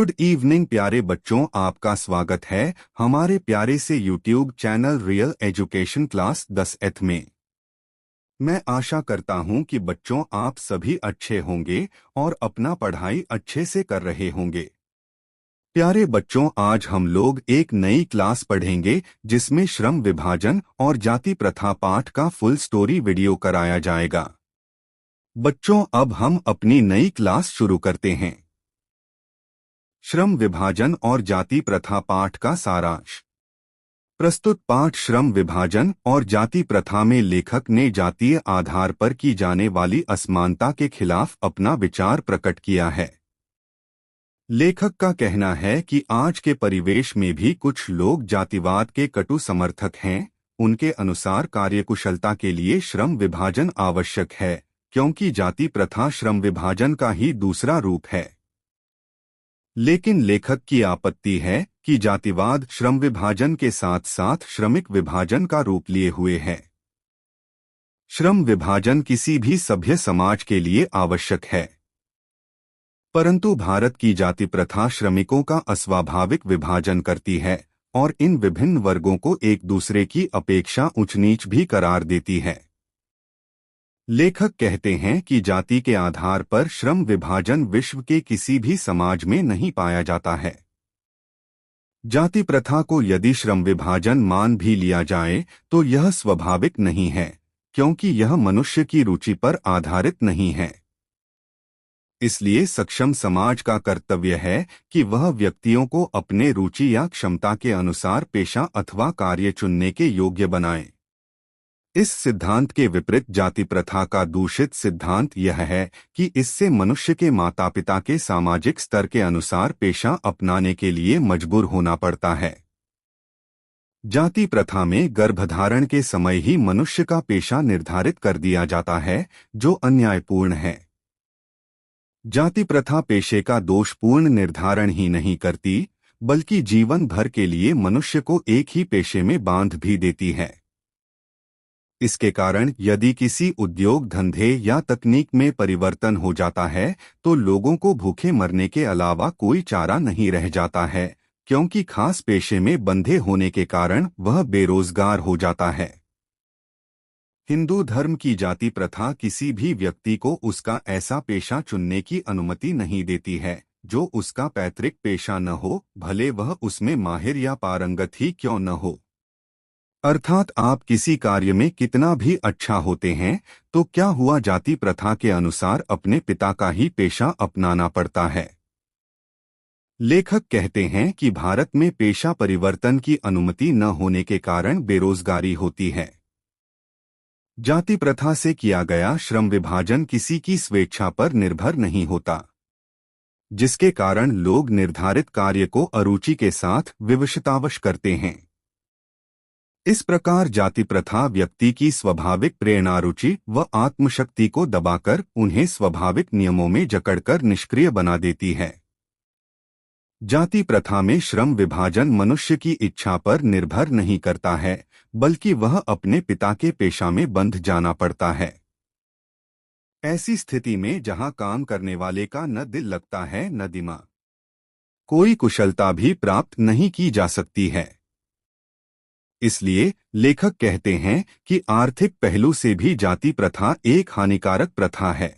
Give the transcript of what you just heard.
Good evening प्यारे बच्चों, आपका स्वागत है हमारे प्यारे से YouTube channel real education class 10th में। मैं आशा करता हूं कि बच्चों आप सभी अच्छे होंगे और अपना पढ़ाई अच्छे से कर रहे होंगे। प्यारे बच्चों, आज हम लोग एक नई क्लास पढ़ेंगे जिसमें श्रम विभाजन और जाति प्रथा पाठ का फुल स्टोरी वीडियो कराया जाएगा। बच्चों, अब हम अपनी नई क्लास शुरू करते हैं। श्रम विभाजन और जाति प्रथा पाठ का सारांश। प्रस्तुत पाठ श्रम विभाजन और जाति प्रथा में लेखक ने जातीय आधार पर की जाने वाली असमानता के खिलाफ अपना विचार प्रकट किया है। लेखक का कहना है कि आज के परिवेश में भी कुछ लोग जातिवाद के कटु समर्थक हैं। उनके अनुसार कार्यकुशलता के लिए श्रम विभाजन आवश्यक है, क्योंकि जाति प्रथा श्रम विभाजन का ही दूसरा रूप है। लेकिन लेखक की आपत्ति है कि जातिवाद श्रम विभाजन के साथ साथ श्रमिक विभाजन का रूप लिए हुए है। श्रम विभाजन किसी भी सभ्य समाज के लिए आवश्यक है, परंतु भारत की जाति प्रथा श्रमिकों का अस्वाभाविक विभाजन करती है और इन विभिन्न वर्गों को एक दूसरे की अपेक्षा ऊंच नीच भी करार देती है। लेखक कहते हैं कि जाति के आधार पर श्रम विभाजन विश्व के किसी भी समाज में नहीं पाया जाता है। जाति प्रथा को यदि श्रम विभाजन मान भी लिया जाए तो यह स्वाभाविक नहीं है, क्योंकि यह मनुष्य की रुचि पर आधारित नहीं है। इसलिए सक्षम समाज का कर्तव्य है कि वह व्यक्तियों को अपने रुचि या क्षमता के अनुसार पेशा अथवा कार्य चुनने के योग्य बनाए। इस सिद्धांत के विपरीत जाति प्रथा का दूषित सिद्धांत यह है कि इससे मनुष्य के माता पिता के सामाजिक स्तर के अनुसार पेशा अपनाने के लिए मजबूर होना पड़ता है। जाति प्रथा में गर्भधारण के समय ही मनुष्य का पेशा निर्धारित कर दिया जाता है, जो अन्यायपूर्ण है। जाति प्रथा पेशे का दोषपूर्ण निर्धारण ही नहीं करती, बल्कि जीवन भर के लिए मनुष्य को एक ही पेशे में बांध भी देती है। इसके कारण यदि किसी उद्योग धंधे या तकनीक में परिवर्तन हो जाता है तो लोगों को भूखे मरने के अलावा कोई चारा नहीं रह जाता है, क्योंकि खास पेशे में बंधे होने के कारण वह बेरोजगार हो जाता है। हिंदू धर्म की जाति प्रथा किसी भी व्यक्ति को उसका ऐसा पेशा चुनने की अनुमति नहीं देती है जो उसका पैतृक पेशा न हो, भले वह उसमें माहिर या पारंगत ही क्यों न हो। अर्थात आप किसी कार्य में कितना भी अच्छा होते हैं तो क्या हुआ, जाति प्रथा के अनुसार अपने पिता का ही पेशा अपनाना पड़ता है। लेखक कहते हैं कि भारत में पेशा परिवर्तन की अनुमति न होने के कारण बेरोजगारी होती है। जाति प्रथा से किया गया श्रम विभाजन किसी की स्वेच्छा पर निर्भर नहीं होता, जिसके कारण लोग निर्धारित कार्य को अरुचि के साथ विवशतावश करते हैं। इस प्रकार जाति प्रथा व्यक्ति की स्वाभाविक प्रेरणा, रुचि व आत्मशक्ति को दबाकर उन्हें स्वाभाविक नियमों में जकड़कर निष्क्रिय बना देती है। जाति प्रथा में श्रम विभाजन मनुष्य की इच्छा पर निर्भर नहीं करता है, बल्कि वह अपने पिता के पेशा में बंध जाना पड़ता है। ऐसी स्थिति में जहां काम करने वाले का न दिल लगता है न दिमाग, कोई कुशलता भी प्राप्त नहीं की जा सकती है। इसलिए लेखक कहते हैं कि आर्थिक पहलू से भी जाति प्रथा एक हानिकारक प्रथा है।